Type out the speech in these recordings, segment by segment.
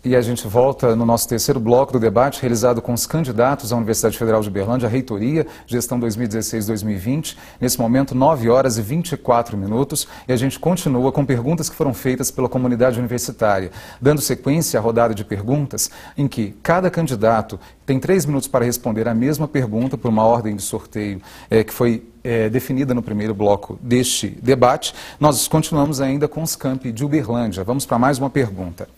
E a gente volta no nosso terceiro bloco do debate, realizado com os candidatos à Universidade Federal de Uberlândia, a reitoria, gestão 2016-2020. Nesse momento, 9 horas e 24 minutos. E a gente continua com perguntas que foram feitas pela comunidade universitária, dando sequência à rodada de perguntas, em que cada candidato tem 3 minutos para responder a mesma pergunta por uma ordem de sorteio que foi definida no primeiro bloco deste debate. Nós continuamos ainda com os campi de Uberlândia. Vamos para mais uma pergunta.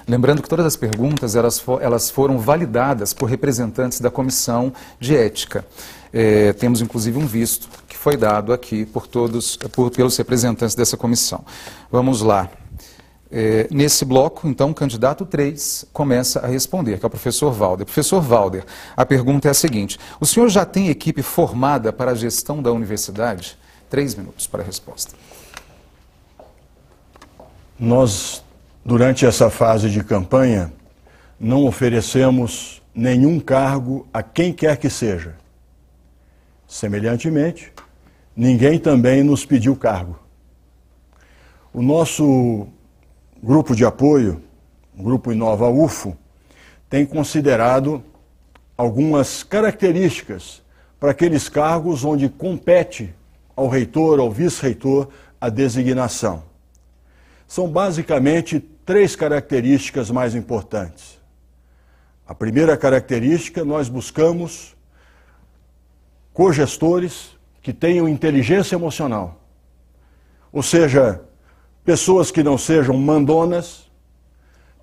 Lembrando que todas as perguntas elas foram validadas por representantes da Comissão de Ética. Temos inclusive um visto que foi dado aqui pelos representantes dessa comissão. Vamos lá. Nesse bloco, então, o candidato 3 começa a responder, que é o professor Valder. Professor Valder, a pergunta é a seguinte: o senhor já tem equipe formada para a gestão da universidade? 3 minutos para a resposta. Nós, durante essa fase de campanha, não oferecemos nenhum cargo a quem quer que seja. Semelhantemente, ninguém também nos pediu cargo. O nosso grupo de apoio, o Grupo Inova UFO, tem considerado algumas características para aqueles cargos onde compete ao reitor, ao vice-reitor, a designação. São basicamente 3 características mais importantes. A primeira característica, nós buscamos cogestores que tenham inteligência emocional. Ou seja, pessoas que não sejam mandonas,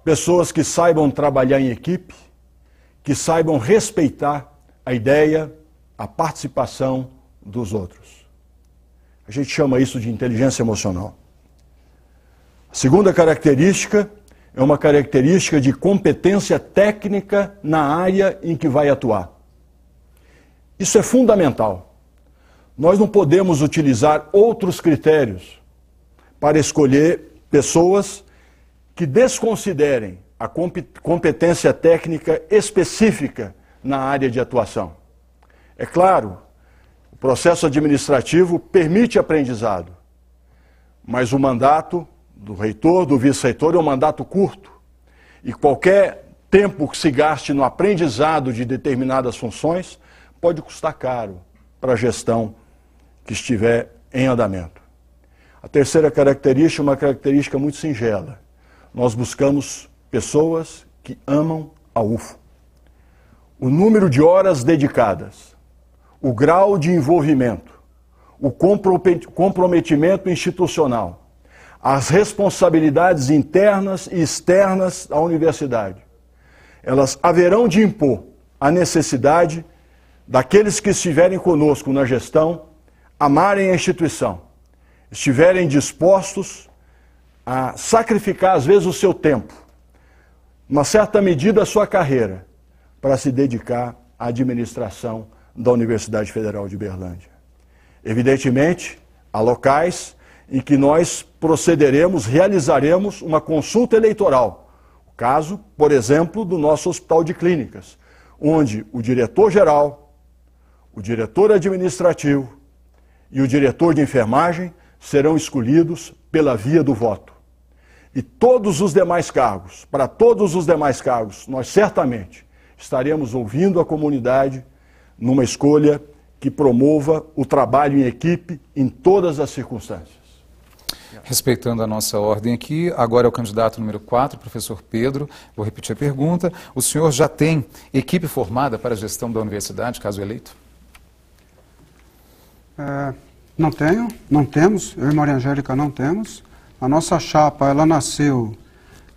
pessoas que saibam trabalhar em equipe, que saibam respeitar a ideia, a participação dos outros. A gente chama isso de inteligência emocional. A segunda característica é uma característica de competência técnica na área em que vai atuar. Isso é fundamental. Nós não podemos utilizar outros critérios para escolher pessoas que desconsiderem a competência técnica específica na área de atuação. É claro, o processo administrativo permite aprendizado, mas o mandato do reitor, do vice-reitor, é um mandato curto. E qualquer tempo que se gaste no aprendizado de determinadas funções pode custar caro para a gestão que estiver em andamento. A terceira característica é uma característica muito singela. Nós buscamos pessoas que amam a UFO. O número de horas dedicadas, o grau de envolvimento, o comprometimento institucional, as responsabilidades internas e externas da universidade, elas haverão de impor a necessidade daqueles que estiverem conosco na gestão amarem a instituição, estiverem dispostos a sacrificar, às vezes, o seu tempo, uma certa medida a sua carreira, para se dedicar à administração da Universidade Federal de Uberlândia. Evidentemente, há locais em que nós procederemos, realizaremos uma consulta eleitoral. O caso, por exemplo, do nosso Hospital de Clínicas, onde o diretor-geral, o diretor administrativo e o diretor de enfermagem serão escolhidos pela via do voto. E todos os demais cargos, para todos os demais cargos, nós certamente estaremos ouvindo a comunidade numa escolha que promova o trabalho em equipe em todas as circunstâncias. Respeitando a nossa ordem aqui, agora é o candidato número 4, professor Pedro. Vou repetir a pergunta. O senhor já tem equipe formada para a gestão da universidade, caso eleito? Não temos. Eu e Maria Angélica não temos. A nossa chapa, ela nasceu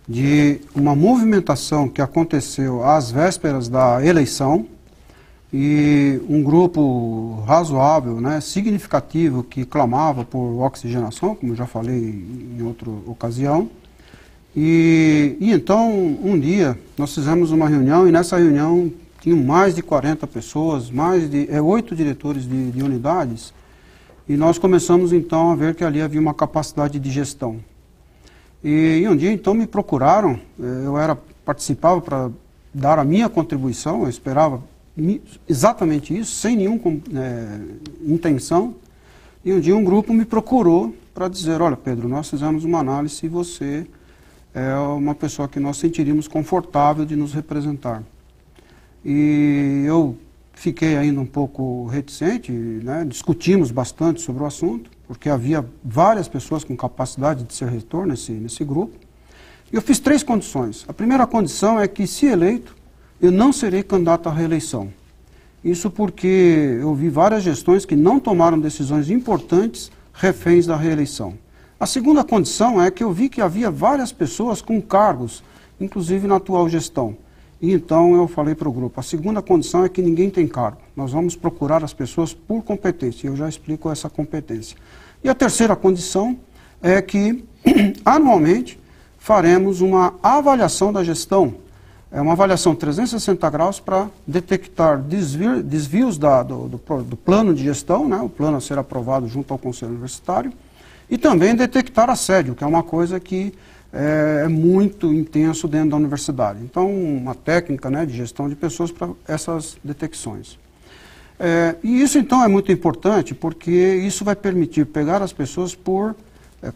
de uma movimentação que aconteceu às vésperas da eleição, e um grupo razoável, significativo, que clamava por oxigenação, como eu já falei em outra ocasião. E então, um dia, nós fizemos uma reunião, e nessa reunião tinham mais de 40 pessoas, mais de 8 diretores de unidades, e nós começamos então a ver que ali havia uma capacidade de gestão. E um dia, então, me procuraram, eu participava para dar a minha contribuição, eu esperava exatamente isso, sem nenhuma intenção. E um dia um grupo me procurou para dizer, olha Pedro, nós fizemos uma análise e você é uma pessoa que nós sentiríamos confortável de nos representar. E eu fiquei ainda um pouco reticente, né? Discutimos bastante sobre o assunto, porque havia várias pessoas com capacidade de ser reitor nesse grupo. E eu fiz 3 condições. A primeira condição é que, se eleito, eu não serei candidato à reeleição. Isso porque eu vi várias gestões que não tomaram decisões importantes reféns da reeleição. A segunda condição é que eu vi que havia várias pessoas com cargos, inclusive na atual gestão. E então eu falei para o grupo, a segunda condição é que ninguém tem cargo. Nós vamos procurar as pessoas por competência, e eu já explico essa competência. E a terceira condição é que, anualmente, faremos uma avaliação da gestão. É uma avaliação 360 graus para detectar desvios do plano de gestão, né, o plano a ser aprovado junto ao Conselho Universitário, e também detectar assédio, que é uma coisa que é muito intenso dentro da universidade. Então, uma técnica, né, de gestão de pessoas para essas detecções. E isso, então, é muito importante, porque isso vai permitir pegar as pessoas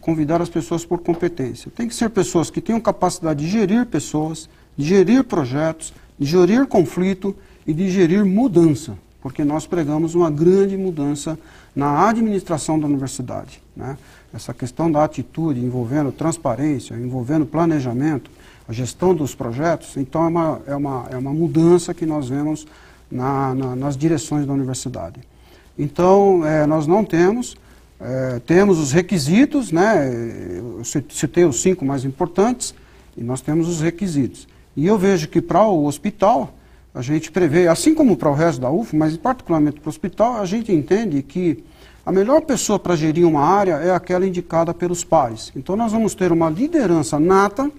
convidar as pessoas por competência. Tem que ser pessoas que tenham capacidade de gerir pessoas, de gerir projetos, de gerir conflito e de gerir mudança, porque nós pregamos uma grande mudança na administração da universidade, né? Essa questão da atitude envolvendo transparência, envolvendo planejamento, a gestão dos projetos, então é uma mudança que nós vemos nas direções da universidade. Então, nós não temos os requisitos, né? Eu citei os 5 mais importantes, e nós temos os requisitos. E eu vejo que para o hospital, a gente prevê, assim como para o resto da UF, mas particularmente para o hospital, a gente entende que a melhor pessoa para gerir uma área é aquela indicada pelos pares. Então nós vamos ter uma liderança nata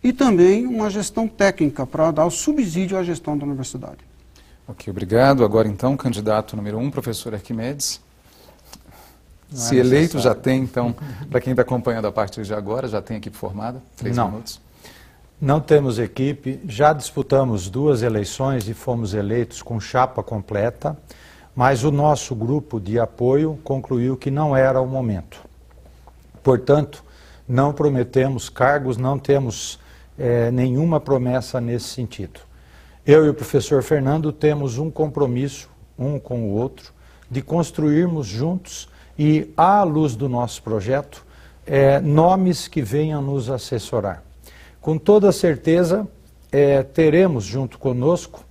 e também uma gestão técnica para dar o subsídio à gestão da universidade. Ok, obrigado. Agora então, candidato número 1, professor Arquimedes. Se eleito, já tem, então, para quem está acompanhando a partir de agora, já tem equipe formada? 3 minutos. Não temos equipe, já disputamos 2 eleições e fomos eleitos com chapa completa, mas o nosso grupo de apoio concluiu que não era o momento. Portanto, não prometemos cargos, não temos nenhuma promessa nesse sentido. Eu e o professor Fernando temos um compromisso, um com o outro, de construirmos juntos e, à luz do nosso projeto, nomes que venham nos assessorar. Com toda certeza, teremos junto conosco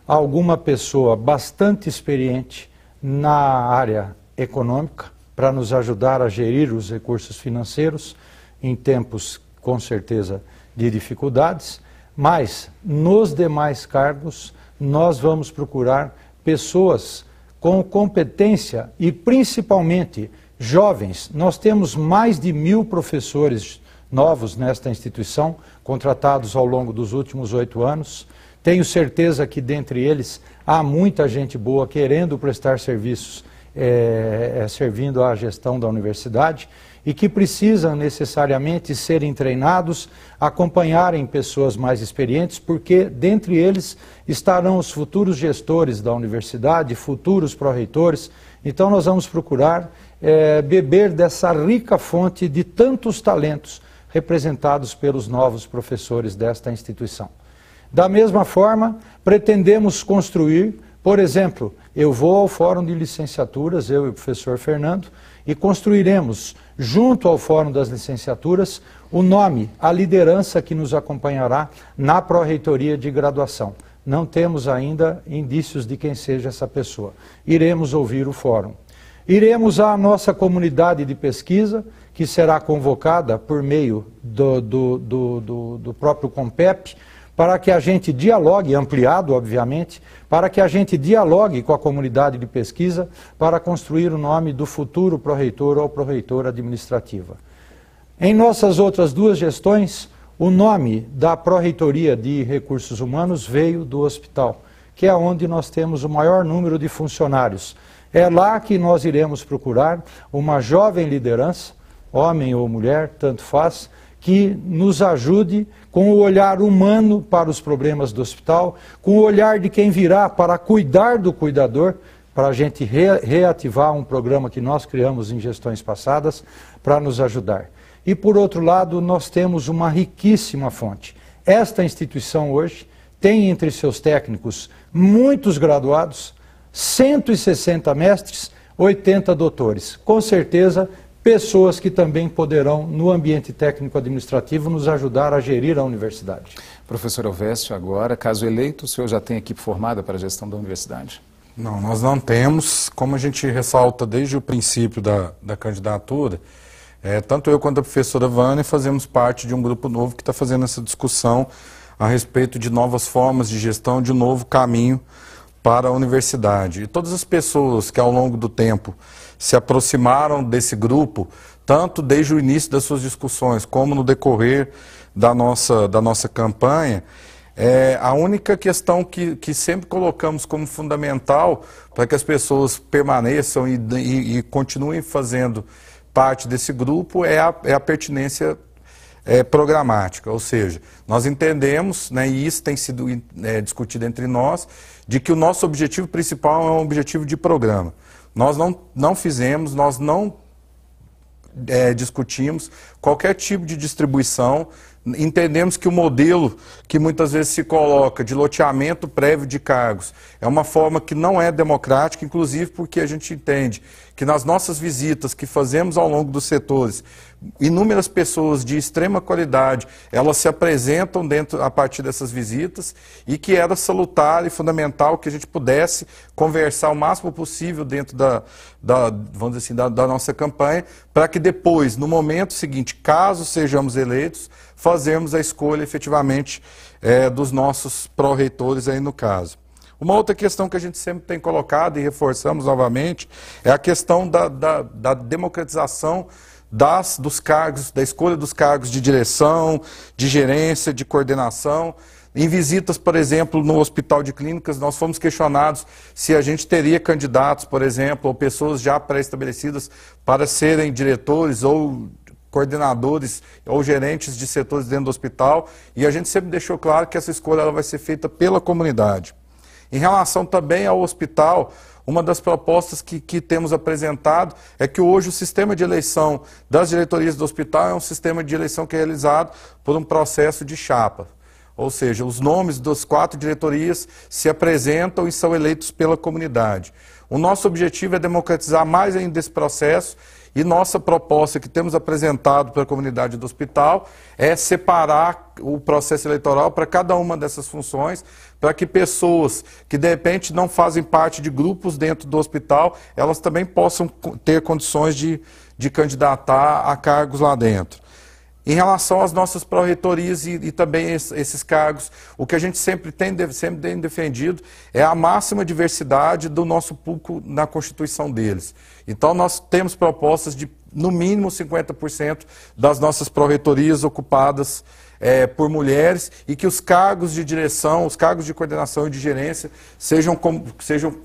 alguma pessoa bastante experiente na área econômica para nos ajudar a gerir os recursos financeiros em tempos, com certeza, de dificuldades, mas nos demais cargos nós vamos procurar pessoas com competência e principalmente jovens. Nós temos mais de 1000 professores novos nesta instituição, contratados ao longo dos últimos 8 anos. Tenho certeza que dentre eles há muita gente boa querendo prestar serviços, servindo à gestão da universidade e que precisam necessariamente serem treinados, acompanharem pessoas mais experientes, porque dentre eles estarão os futuros gestores da universidade, futuros pró-reitores. Então nós vamos procurar beber dessa rica fonte de tantos talentos representados pelos novos professores desta instituição. Da mesma forma, pretendemos construir, por exemplo, eu vou ao Fórum de Licenciaturas, eu e o professor Fernando, e construiremos, junto ao Fórum das Licenciaturas, o nome, a liderança que nos acompanhará na pró-reitoria de graduação. Não temos ainda indícios de quem seja essa pessoa. Iremos ouvir o Fórum. Iremos à nossa comunidade de pesquisa, que será convocada por meio do próprio CONPEP, para que a gente dialogue, ampliado obviamente, para que a gente dialogue com a comunidade de pesquisa para construir o nome do futuro pró-reitor ou pró-reitora administrativa. Em nossas outras 2 gestões, o nome da pró-reitoria de recursos humanos veio do hospital, que é onde nós temos o maior número de funcionários. É lá que nós iremos procurar uma jovem liderança, homem ou mulher, tanto faz, que nos ajude com o olhar humano para os problemas do hospital, com o olhar de quem virá para cuidar do cuidador, para a gente reativar um programa que nós criamos em gestões passadas para nos ajudar. E, por outro lado, nós temos uma riquíssima fonte. Esta instituição hoje tem entre seus técnicos muitos graduados, 160 mestres, 80 doutores. Com certeza, pessoas que também poderão, no ambiente técnico-administrativo, nos ajudar a gerir a universidade. Professor Elvésio, agora, caso eleito, o senhor já tem equipe formada para a gestão da universidade? Não, nós não temos. Como a gente ressalta desde o princípio da candidatura, tanto eu quanto a professora Vânia fazemos parte de um grupo novo que está fazendo essa discussão a respeito de novas formas de gestão, de um novo caminho para a universidade. E todas as pessoas que ao longo do tempo se aproximaram desse grupo, tanto desde o início das suas discussões, como no decorrer da nossa campanha, a única questão que sempre colocamos como fundamental para que as pessoas permaneçam e continuem fazendo parte desse grupo é a pertinência programática, ou seja, nós entendemos, né, e isso tem sido discutido entre nós, de que o nosso objetivo principal é um objetivo de programa. Nós não fizemos, nós não discutimos qualquer tipo de distribuição. Entendemos que o modelo que muitas vezes se coloca de loteamento prévio de cargos é uma forma que não é democrática, inclusive porque a gente entende que nas nossas visitas que fazemos ao longo dos setores, inúmeras pessoas de extrema qualidade, elas se apresentam a partir dessas visitas e que era salutar e fundamental que a gente pudesse conversar o máximo possível dentro vamos dizer assim, da nossa campanha, para que depois, no momento seguinte, caso sejamos eleitos, fazermos a escolha efetivamente dos nossos pró-reitores aí no caso. Uma outra questão que a gente sempre tem colocado e reforçamos novamente é a questão da democratização dos cargos, da escolha dos cargos de direção, de gerência, de coordenação. Em visitas, por exemplo, no Hospital de Clínicas, nós fomos questionados se a gente teria candidatos, por exemplo, ou pessoas já pré-estabelecidas para serem diretores ou coordenadores ou gerentes de setores dentro do hospital, e a gente sempre deixou claro que essa escolha ela vai ser feita pela comunidade. Em relação também ao hospital, uma das propostas que temos apresentado é que hoje o sistema de eleição das diretorias do hospital é um sistema de eleição que é realizado por um processo de chapa. Ou seja, os nomes das 4 diretorias se apresentam e são eleitos pela comunidade. O nosso objetivo é democratizar mais ainda esse processo e nossa proposta que temos apresentado para a comunidade do hospital é separar o processo eleitoral para cada uma dessas funções, para que pessoas que de repente não fazem parte de grupos dentro do hospital, elas também possam ter condições de candidatar a cargos lá dentro. Em relação às nossas pró-reitorias e também esses cargos, o que a gente sempre tem defendido é a máxima diversidade do nosso público na constituição deles. Então nós temos propostas de no mínimo 50% das nossas pró-reitorias ocupadas por mulheres e que os cargos de direção, os cargos de coordenação e de gerência sejam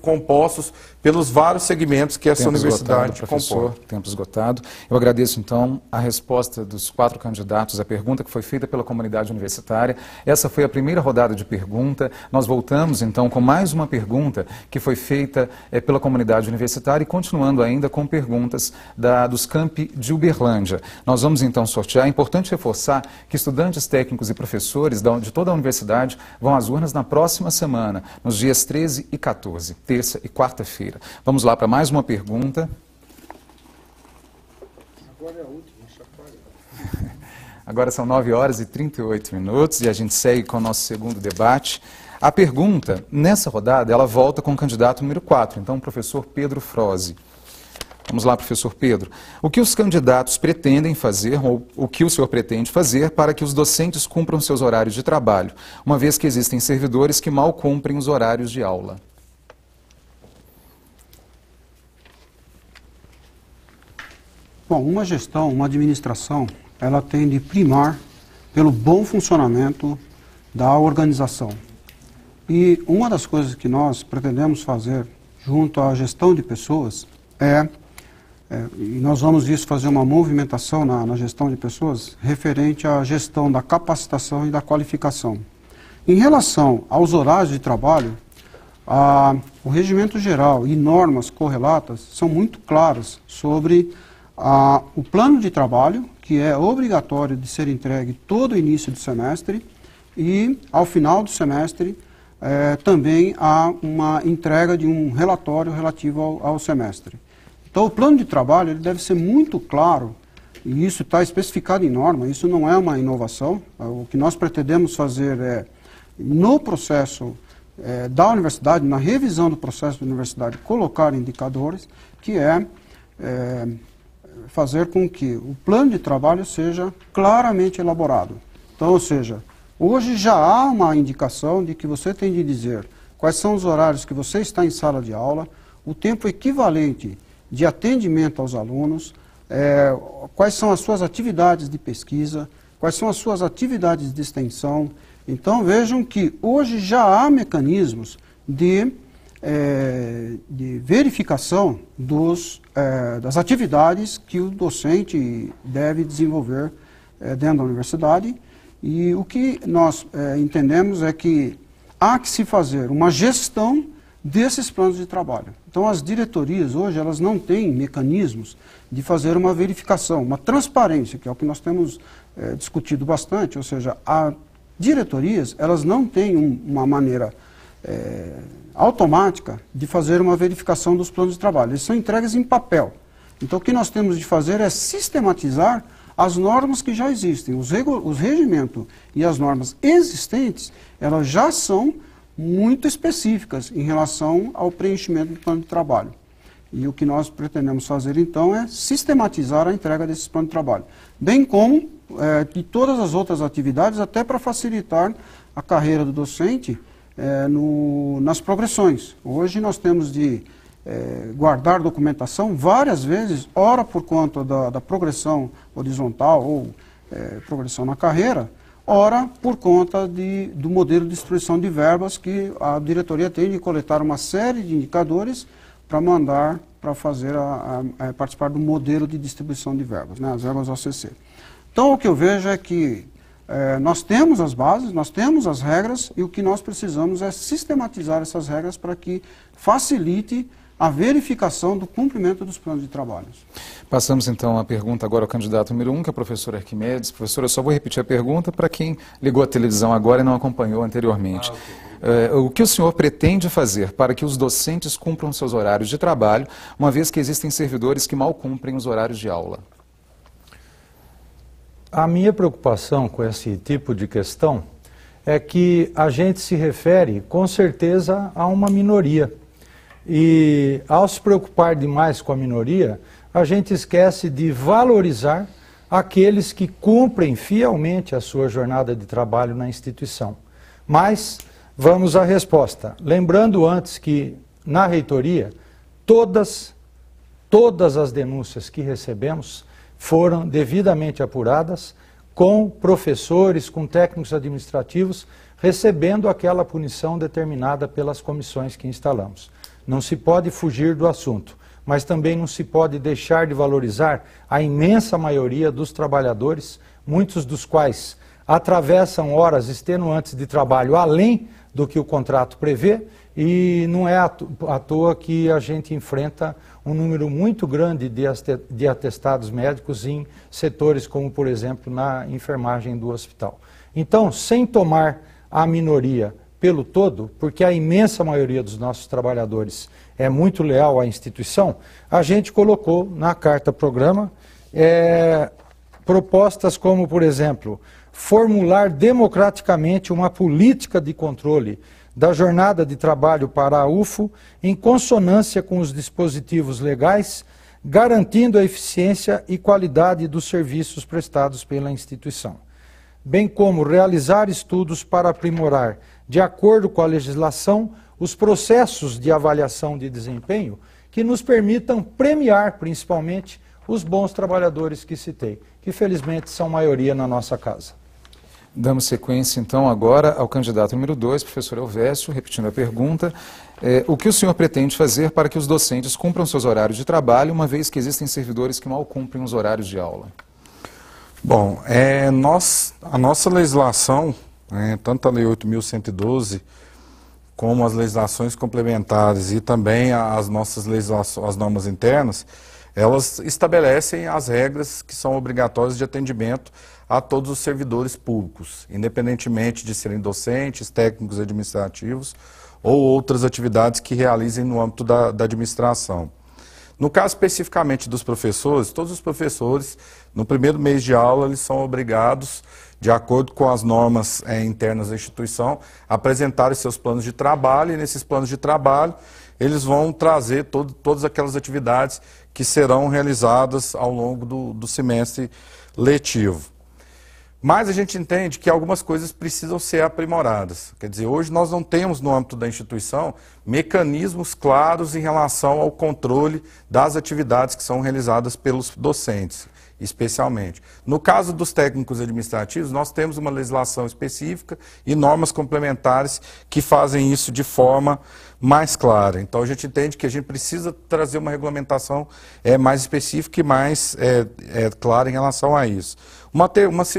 compostos pelos vários segmentos que essa universidade comporta. Tempo esgotado. Eu agradeço, então, a resposta dos 4 candidatos à pergunta que foi feita pela comunidade universitária. Essa foi a primeira rodada de pergunta. Nós voltamos, então, com mais uma pergunta que foi feita pela comunidade universitária e continuando ainda com perguntas dos campi de Uberlândia. Nós vamos, então, sortear. É importante reforçar que estudantes técnicos e professores de toda a universidade vão às urnas na próxima semana, nos dias 13 e 14, terça e quarta-feira. Vamos lá para mais uma pergunta. Agora é a última, chacoalha. Agora são 9h38 e a gente segue com o nosso segundo debate. A pergunta, nessa rodada, ela volta com o candidato número 4, então o professor Pedro Frosi. Vamos lá, professor Pedro. O que os candidatos pretendem fazer, ou o que o senhor pretende fazer, para que os docentes cumpram seus horários de trabalho, uma vez que existem servidores que mal cumprem os horários de aula? Bom, uma gestão, uma administração, ela tem de primar pelo bom funcionamento da organização. E uma das coisas que nós pretendemos fazer junto à gestão de pessoas e nós vamos fazer uma movimentação na gestão de pessoas referente à gestão da capacitação e da qualificação. Em relação aos horários de trabalho, O regimento geral e normas correlatas são muito claras sobre o plano de trabalho, que é obrigatório de ser entregue todo o início do semestre, e ao final do semestre também há uma entrega de um relatório relativo ao semestre. Então o plano de trabalho ele deve ser muito claro, e isso está especificado em norma, isso não é uma inovação. O que nós pretendemos fazer é, no processo da universidade, na revisão do processo da universidade, colocar indicadores, que é fazer com que o plano de trabalho seja claramente elaborado. Então, ou seja, hoje já há uma indicação de que você tem de dizer quais são os horários que você está em sala de aula, o tempo equivalente de atendimento aos alunos, quais são as suas atividades de pesquisa, quais são as suas atividades de extensão. Então vejam que hoje já há mecanismos de verificação das atividades que o docente deve desenvolver dentro da universidade, e o que nós entendemos é que há que se fazer uma gestão desses planos de trabalho. Então as diretorias hoje elas não têm mecanismos de fazer uma verificação, uma transparência, que é o que nós temos discutido bastante, ou seja, as diretorias elas não têm uma maneira automática de fazer uma verificação dos planos de trabalho. Eles são entregues em papel. Então o que nós temos de fazer é sistematizar as normas que já existem. Os regimentos e as normas existentes, elas já são muito específicas em relação ao preenchimento do plano de trabalho. E o que nós pretendemos fazer, então, é sistematizar a entrega desses planos de trabalho, bem como de todas as outras atividades, até para facilitar a carreira do docente nas progressões. Hoje nós temos de guardar documentação várias vezes, ora por conta da progressão horizontal ou progressão na carreira, ora por conta do modelo de distribuição de verbas, que a diretoria tem de coletar uma série de indicadores para mandar para fazer participar do modelo de distribuição de verbas, né, as verbas OCC. Então o que eu vejo é que nós temos as bases, nós temos as regras, e o que nós precisamos é sistematizar essas regras para que facilite a verificação do cumprimento dos planos de trabalho. Passamos então a pergunta agora ao candidato número 1, que é o professor Arquimedes. Professor, eu só vou repetir a pergunta para quem ligou a televisão agora e não acompanhou anteriormente. O que o senhor pretende fazer para que os docentes cumpram seus horários de trabalho, uma vez que existem servidores que mal cumprem os horários de aula? A minha preocupação com esse tipo de questão é que a gente se refere, com certeza, a uma minoria. E, ao se preocupar demais com a minoria, a gente esquece de valorizar aqueles que cumprem fielmente a sua jornada de trabalho na instituição. Mas, vamos à resposta. Lembrando antes que, na reitoria, todas as denúncias que recebemos foram devidamente apuradas, com professores, com técnicos administrativos, recebendo aquela punição determinada pelas comissões que instalamos. Não se pode fugir do assunto, mas também não se pode deixar de valorizar a imensa maioria dos trabalhadores, muitos dos quais atravessam horas extenuantes de trabalho além do que o contrato prevê, e não é à toa que a gente enfrenta um número muito grande de atestados médicos em setores como, por exemplo, na enfermagem do hospital. Então, sem tomar a minoria pelo todo, porque a imensa maioria dos nossos trabalhadores é muito leal à instituição, a gente colocou na carta-programa propostas como, por exemplo, formular democraticamente uma política de controle da jornada de trabalho para a UFO em consonância com os dispositivos legais, garantindo a eficiência e qualidade dos serviços prestados pela instituição, bem como realizar estudos para aprimorar, de acordo com a legislação, os processos de avaliação de desempenho que nos permitam premiar, principalmente, os bons trabalhadores que citei, que felizmente são maioria na nossa casa. Damos sequência, então, agora ao candidato número 2, professor Elvésio, repetindo a pergunta. O que o senhor pretende fazer para que os docentes cumpram seus horários de trabalho, uma vez que existem servidores que mal cumprem os horários de aula? Bom, a nossa legislação, tanto a Lei 8.112, como as legislações complementares e também as nossas legislações, as normas internas, elas estabelecem as regras que são obrigatórias de atendimento a todos os servidores públicos, independentemente de serem docentes, técnicos administrativos ou outras atividades que realizem no âmbito da administração. No caso especificamente dos professores, todos os professores, no primeiro mês de aula, eles são obrigados, de acordo com as normas internas da instituição, a apresentarem seus planos de trabalho, e nesses planos de trabalho eles vão trazer todas aquelas atividades que serão realizadas ao longo do semestre letivo. Mas a gente entende que algumas coisas precisam ser aprimoradas. Quer dizer, hoje nós não temos no âmbito da instituição mecanismos claros em relação ao controle das atividades que são realizadas pelos docentes, especialmente. No caso dos técnicos administrativos, nós temos uma legislação específica e normas complementares que fazem isso de forma mais clara. Então a gente entende que a gente precisa trazer uma regulamentação mais específica e mais clara em relação a isso.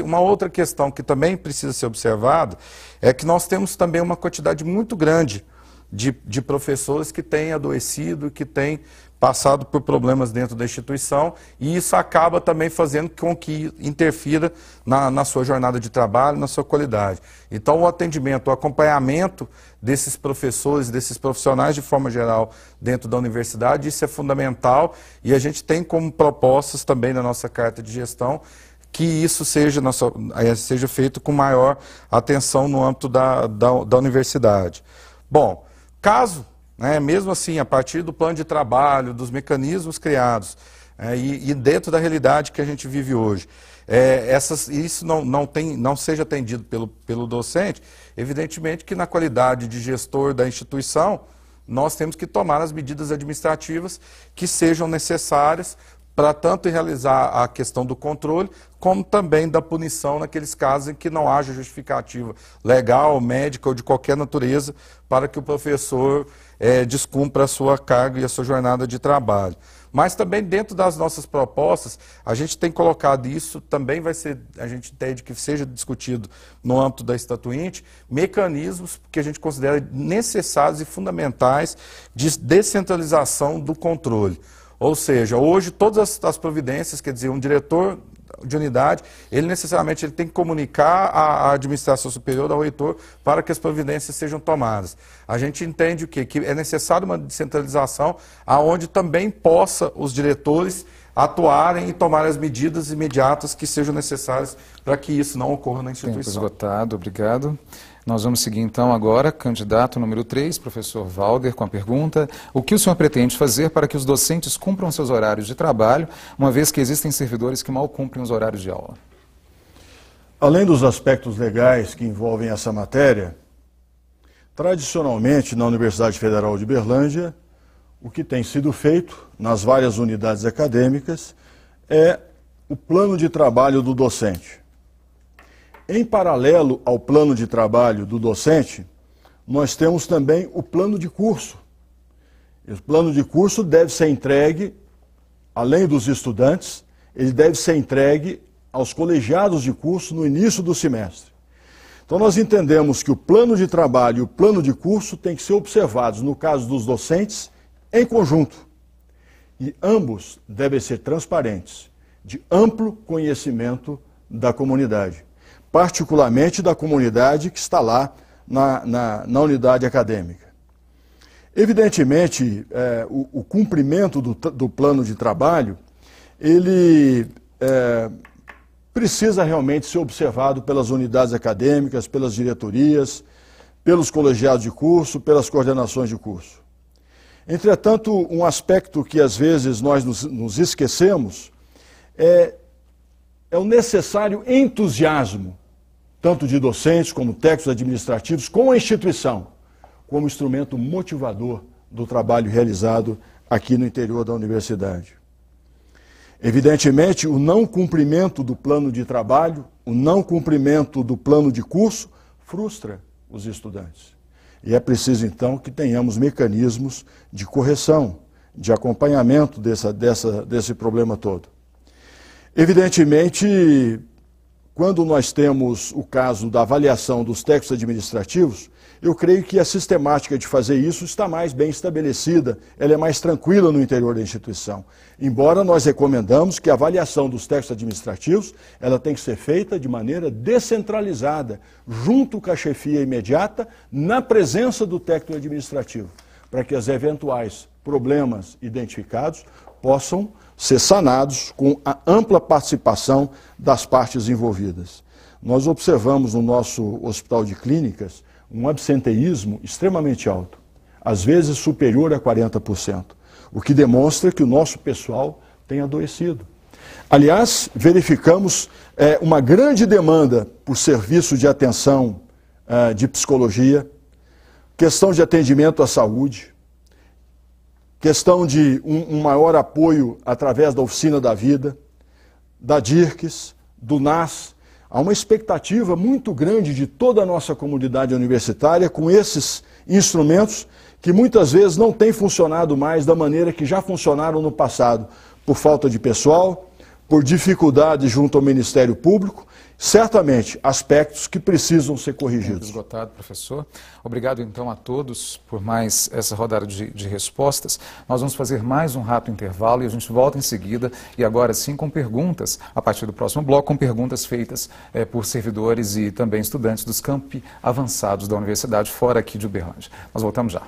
Uma outra questão que também precisa ser observada é que nós temos também uma quantidade muito grande de professores que têm adoecido, que têm passado por problemas dentro da instituição, e isso acaba também fazendo com que interfira na sua jornada de trabalho, na sua qualidade. Então o atendimento, o acompanhamento desses professores, desses profissionais de forma geral dentro da universidade, isso é fundamental, e a gente tem como propostas também na nossa carta de gestão que isso seja feito com maior atenção no âmbito da universidade. Bom, caso, mesmo assim, a partir do plano de trabalho, dos mecanismos criados, e dentro da realidade que a gente vive hoje, isso não seja atendido pelo docente, evidentemente que na qualidade de gestor da instituição, nós temos que tomar as medidas administrativas que sejam necessárias para tanto realizar a questão do controle, como também da punição naqueles casos em que não haja justificativa legal, médica ou de qualquer natureza para que o professor descumpra a sua carga e a sua jornada de trabalho. Mas também dentro das nossas propostas, a gente tem colocado isso, também a gente entende que seja discutido no âmbito da Estatuinte, mecanismos que a gente considera necessários e fundamentais de descentralização do controle. Ou seja, hoje todas as providências, quer dizer, um diretor de unidade, ele necessariamente tem que comunicar à administração superior, ao reitor, para que as providências sejam tomadas. A gente entende o quê? Que é necessário uma descentralização aonde também possa os diretores atuarem e tomar as medidas imediatas que sejam necessárias para que isso não ocorra na instituição. Tempo esgotado, obrigado. Nós vamos seguir então agora, candidato número 3, professor Valder, com a pergunta: o que o senhor pretende fazer para que os docentes cumpram seus horários de trabalho, uma vez que existem servidores que mal cumprem os horários de aula? Além dos aspectos legais que envolvem essa matéria, tradicionalmente na Universidade Federal de Berlândia, o que tem sido feito nas várias unidades acadêmicas é o plano de trabalho do docente. Em paralelo ao plano de trabalho do docente, nós temos também o plano de curso. O plano de curso deve ser entregue, além dos estudantes, ele deve ser entregue aos colegiados de curso no início do semestre. Então nós entendemos que o plano de trabalho e o plano de curso têm que ser observados, no caso dos docentes, em conjunto. E ambos devem ser transparentes, de amplo conhecimento da comunidade, particularmente da comunidade que está lá na unidade acadêmica. Evidentemente, o cumprimento do plano de trabalho, ele precisa realmente ser observado pelas unidades acadêmicas, pelas diretorias, pelos colegiados de curso, pelas coordenações de curso. Entretanto, um aspecto que às vezes nós nos esquecemos é o necessário entusiasmo, tanto de docentes como técnicos administrativos, com a instituição, como instrumento motivador do trabalho realizado aqui no interior da universidade. Evidentemente, o não cumprimento do plano de trabalho, o não cumprimento do plano de curso, frustra os estudantes. E é preciso, então, que tenhamos mecanismos de correção, de acompanhamento desse problema todo. Evidentemente, quando nós temos o caso da avaliação dos técnicos administrativos, eu creio que a sistemática de fazer isso está mais bem estabelecida, ela é mais tranquila no interior da instituição. Embora nós recomendamos que a avaliação dos técnicos administrativos, ela tem que ser feita de maneira descentralizada, junto com a chefia imediata, na presença do técnico administrativo, para que os eventuais problemas identificados possam ser sanados com a ampla participação das partes envolvidas. Nós observamos no nosso hospital de clínicas um absenteísmo extremamente alto, às vezes superior a 40%, o que demonstra que o nosso pessoal tem adoecido. Aliás, verificamos uma grande demanda por serviço de atenção de psicologia, questão de atendimento à saúde, questão de um maior apoio através da Oficina da Vida, da DIRCS, do NAS. Há uma expectativa muito grande de toda a nossa comunidade universitária com esses instrumentos que muitas vezes não têm funcionado mais da maneira que já funcionaram no passado, por falta de pessoal, por dificuldade junto ao Ministério Público, certamente aspectos que precisam ser corrigidos. Esgotado, professor. Obrigado então a todos por mais essa rodada de respostas. Nós vamos fazer mais um rápido intervalo e a gente volta em seguida, e agora sim com perguntas, a partir do próximo bloco, com perguntas feitas por servidores e também estudantes dos campi avançados da universidade fora aqui de Uberlândia. Nós voltamos já.